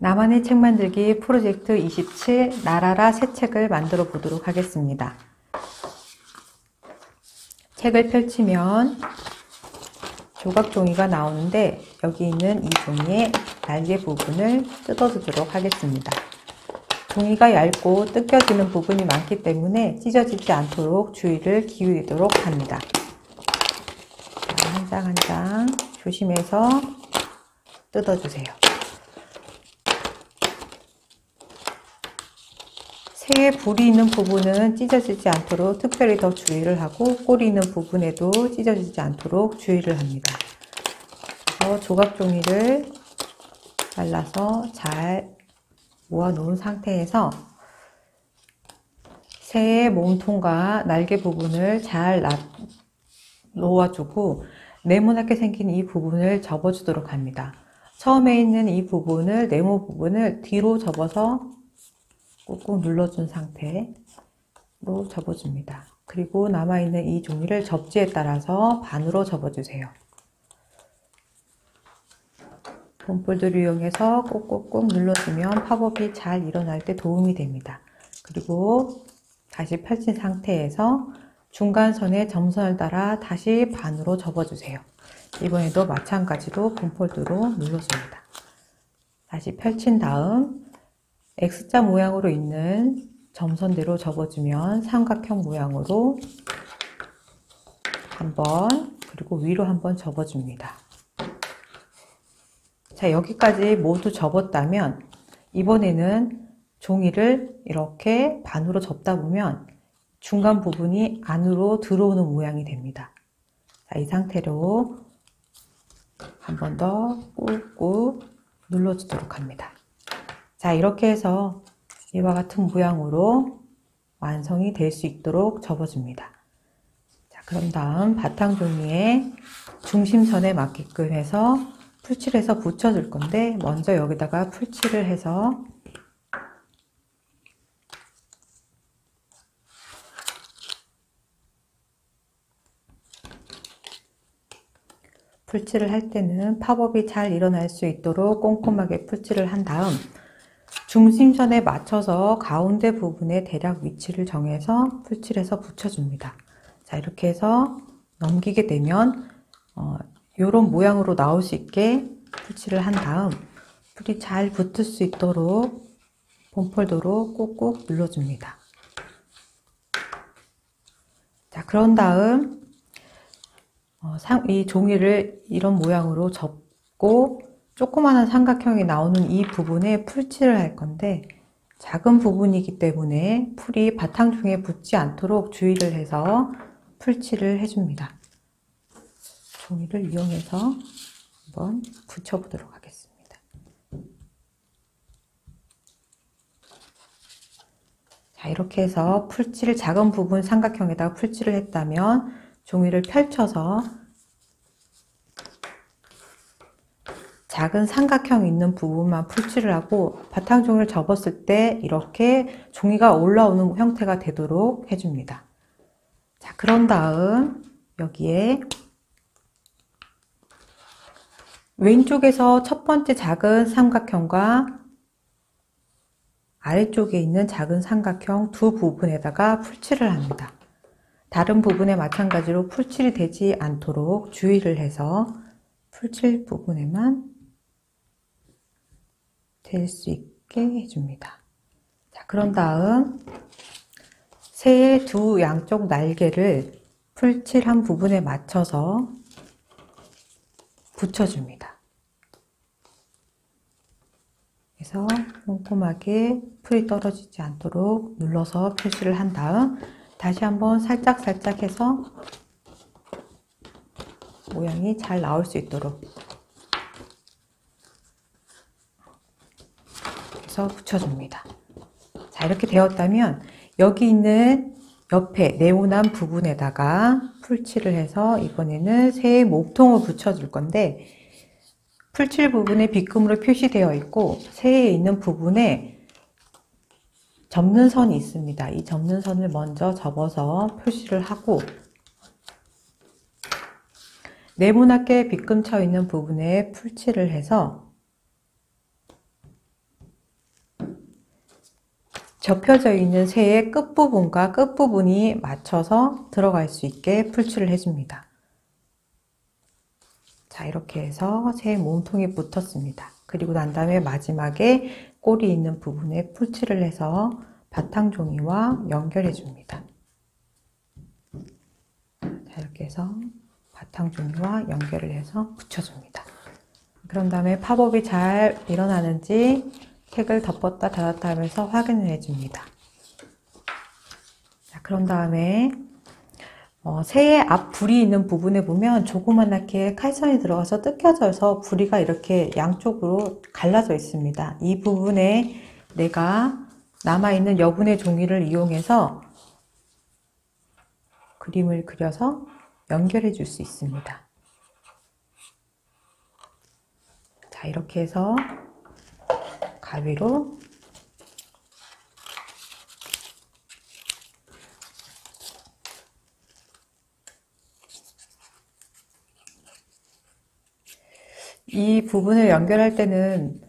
나만의 책 만들기 프로젝트 27 나라라 새 책을 만들어 보도록 하겠습니다. 책을 펼치면 조각 종이가 나오는데 여기 있는 이 종이의 날개 부분을 뜯어주도록 하겠습니다. 종이가 얇고 뜯겨지는 부분이 많기 때문에 찢어지지 않도록 주의를 기울이도록 합니다. 한 장 한 장 조심해서 뜯어주세요. 새에 불이 있는 부분은 찢어지지 않도록 특별히 더 주의를 하고 꼬리 있는 부분에도 찢어지지 않도록 주의를 합니다. 그래서 조각 종이를 잘라서 잘 모아 놓은 상태에서 새의 몸통과 날개 부분을 잘 놓아주고 네모나게 생긴 이 부분을 접어주도록 합니다. 처음에 있는 이 부분을, 네모 부분을 뒤로 접어서 꾹꾹 눌러준 상태로 접어줍니다. 그리고 남아있는 이 종이를 접지에 따라서 반으로 접어주세요. 폼폴드를 이용해서 꾹꾹꾹 눌러주면 팝업이 잘 일어날 때 도움이 됩니다. 그리고 다시 펼친 상태에서 중간선에 점선을 따라 다시 반으로 접어주세요. 이번에도 마찬가지로 폼폴드로 눌러줍니다. 다시 펼친 다음 X자 모양으로 있는 점선대로 접어주면 삼각형 모양으로 한번, 그리고 위로 한번 접어줍니다. 자, 여기까지 모두 접었다면 이번에는 종이를 이렇게 반으로 접다 보면 중간 부분이 안으로 들어오는 모양이 됩니다. 자, 이 상태로 한 번 더 꾹꾹 눌러주도록 합니다. 자, 이렇게 해서 이와 같은 모양으로 완성이 될 수 있도록 접어줍니다. 자, 그럼 다음 바탕 종이에 중심선에 맞게끔 해서 풀칠을 해서 붙여줄 건데 먼저 여기다가 풀칠을 해서 풀칠을 할 때는 팝업이 잘 일어날 수 있도록 꼼꼼하게 풀칠을 한 다음 중심선에 맞춰서 가운데 부분에 대략 위치를 정해서 풀칠해서 붙여줍니다. 자, 이렇게 해서 넘기게 되면 이런 모양으로 나올 수 있게 풀칠을 한 다음 풀이 잘 붙을 수 있도록 폼폴더로 꾹꾹 눌러줍니다. 자, 그런 다음 이 종이를 이런 모양으로 접고 조그마한 삼각형이 나오는 이 부분에 풀칠을 할 건데 작은 부분이기 때문에 풀이 바탕 종이에 붙지 않도록 주의를 해서 풀칠을 해줍니다. 종이를 이용해서 한번 붙여보도록 하겠습니다. 자, 이렇게 해서 풀칠을 작은 부분 삼각형에다가 풀칠을 했다면 종이를 펼쳐서 작은 삼각형 있는 부분만 풀칠을 하고 바탕 종이를 접었을 때 이렇게 종이가 올라오는 형태가 되도록 해줍니다. 자, 그런 다음 여기에 왼쪽에서 첫 번째 작은 삼각형과 아래쪽에 있는 작은 삼각형 두 부분에다가 풀칠을 합니다. 다른 부분에 마찬가지로 풀칠이 되지 않도록 주의를 해서 풀칠 부분에만 될 수 있게 해줍니다. 자, 그런 다음 새의 두 양쪽 날개를 풀칠한 부분에 맞춰서 붙여줍니다. 그래서 꼼꼼하게 풀이 떨어지지 않도록 눌러서 표시를 한 다음 다시 한번 살짝 해서 모양이 잘 나올 수 있도록 해서 붙여줍니다. 자, 이렇게 되었다면 여기 있는 옆에 네모난 부분에다가 풀칠을 해서 이번에는 새의 몸통을 붙여줄 건데 풀칠 부분에 빗금으로 표시되어 있고 새에 있는 부분에 접는 선이 있습니다. 이 접는 선을 먼저 접어서 표시를 하고 네모나게 빗금 쳐 있는 부분에 풀칠을 해서 접혀져 있는 새의 끝부분과 끝부분이 맞춰서 들어갈 수 있게 풀칠을 해줍니다. 자, 이렇게 해서 새 몸통이 붙었습니다. 그리고 난 다음에 마지막에 꼬리 있는 부분에 풀칠을 해서 바탕 종이와 연결해 줍니다. 자, 이렇게 해서 바탕 종이와 연결을 해서 붙여줍니다. 그런 다음에 팝업이 잘 일어나는지 책을 덮었다 닫았다 하면서 확인을 해줍니다. 자, 그런 다음에 새의 앞 부리 있는 부분에 보면 조그맣게 칼선이 들어가서 뜯겨져서 부리가 이렇게 양쪽으로 갈라져 있습니다. 이 부분에 내가 남아있는 여분의 종이를 이용해서 그림을 그려서 연결해 줄 수 있습니다. 자, 이렇게 해서 가위로 이 부분을 연결할 때는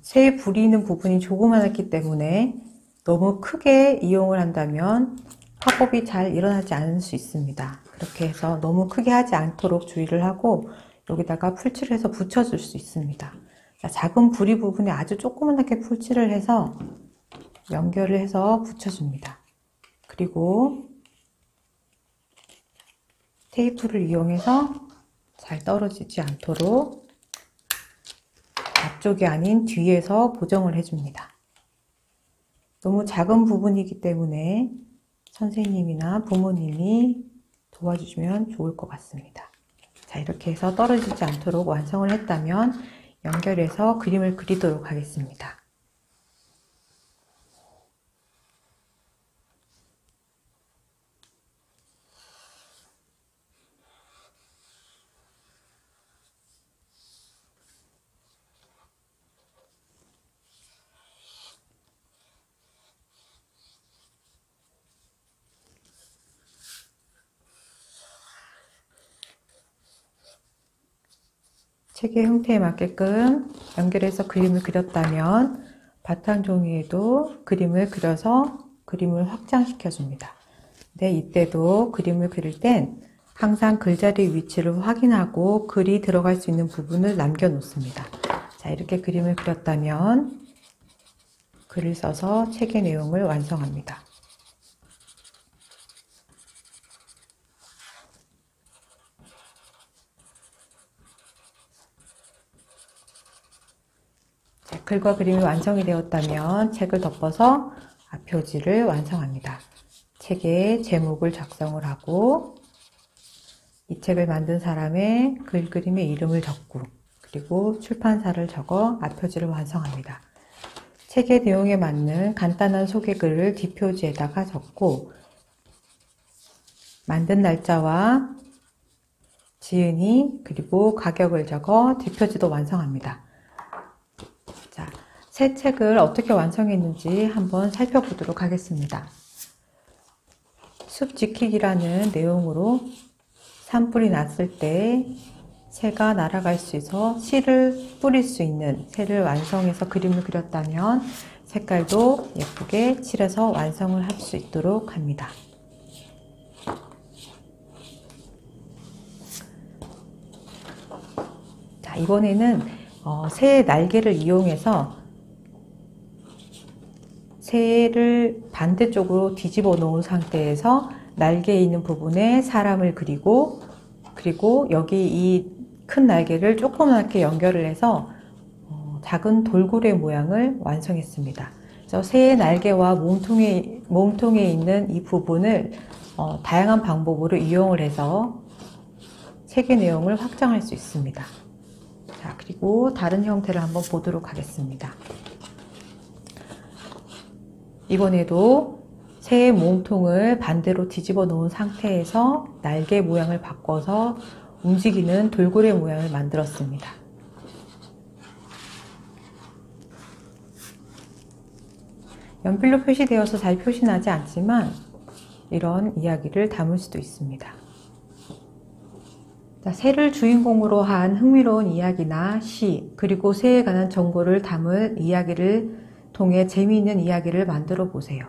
새 불이 있는 부분이 조그맣기 때문에 너무 크게 이용을 한다면 팝업이 잘 일어나지 않을 수 있습니다. 그렇게 해서 너무 크게 하지 않도록 주의를 하고 여기다가 풀칠을 해서 붙여줄 수 있습니다. 자, 작은 부리 부분에 아주 조그맣게 풀칠을 해서 연결을 해서 붙여줍니다. 그리고 테이프를 이용해서 잘 떨어지지 않도록 앞쪽이 아닌 뒤에서 고정을 해줍니다. 너무 작은 부분이기 때문에 선생님이나 부모님이 도와주시면 좋을 것 같습니다. 자, 이렇게 해서 떨어지지 않도록 완성을 했다면 연결해서 그림을 그리도록 하겠습니다. 책의 형태에 맞게끔 연결해서 그림을 그렸다면 바탕 종이에도 그림을 그려서 그림을 확장시켜 줍니다. 네, 이때도 그림을 그릴 땐 항상 글자리 위치를 확인하고 글이 들어갈 수 있는 부분을 남겨 놓습니다. 자, 이렇게 그림을 그렸다면 글을 써서 책의 내용을 완성합니다. 자, 글과 그림이 완성이 되었다면 책을 덮어서 앞표지를 완성합니다. 책에 제목을 작성을 하고 이 책을 만든 사람의 글 그림의 이름을 적고 그리고 출판사를 적어 앞표지를 완성합니다. 책의 내용에 맞는 간단한 소개글을 뒷표지에다가 적고 만든 날짜와 지은이 그리고 가격을 적어 뒷표지도 완성합니다. 자, 새 책을 어떻게 완성했는지 한번 살펴보도록 하겠습니다. 숲 지키기라는 내용으로 산불이 났을 때 새가 날아갈 수 있어 씨를 뿌릴 수 있는 새를 완성해서 그림을 그렸다면 색깔도 예쁘게 칠해서 완성을 할 수 있도록 합니다. 자, 이번에는 새의 날개를 이용해서 새를 반대쪽으로 뒤집어 놓은 상태에서 날개에 있는 부분에 사람을 그리고 여기 이 큰 날개를 조그맣게 연결을 해서 작은 돌고래 모양을 완성했습니다. 그래서 새의 날개와 몸통에 있는 이 부분을 다양한 방법으로 이용을 해서 책의 내용을 확장할 수 있습니다. 자, 그리고 다른 형태를 한번 보도록 하겠습니다. 이번에도 새의 몸통을 반대로 뒤집어 놓은 상태에서 날개 모양을 바꿔서 움직이는 돌고래 모양을 만들었습니다. 연필로 표시되어서 잘 표시나지 않지만 이런 이야기를 담을 수도 있습니다. 자, 새를 주인공으로 한 흥미로운 이야기나 시, 그리고 새에 관한 정보를 담을 이야기를 통해 재미있는 이야기를 만들어 보세요.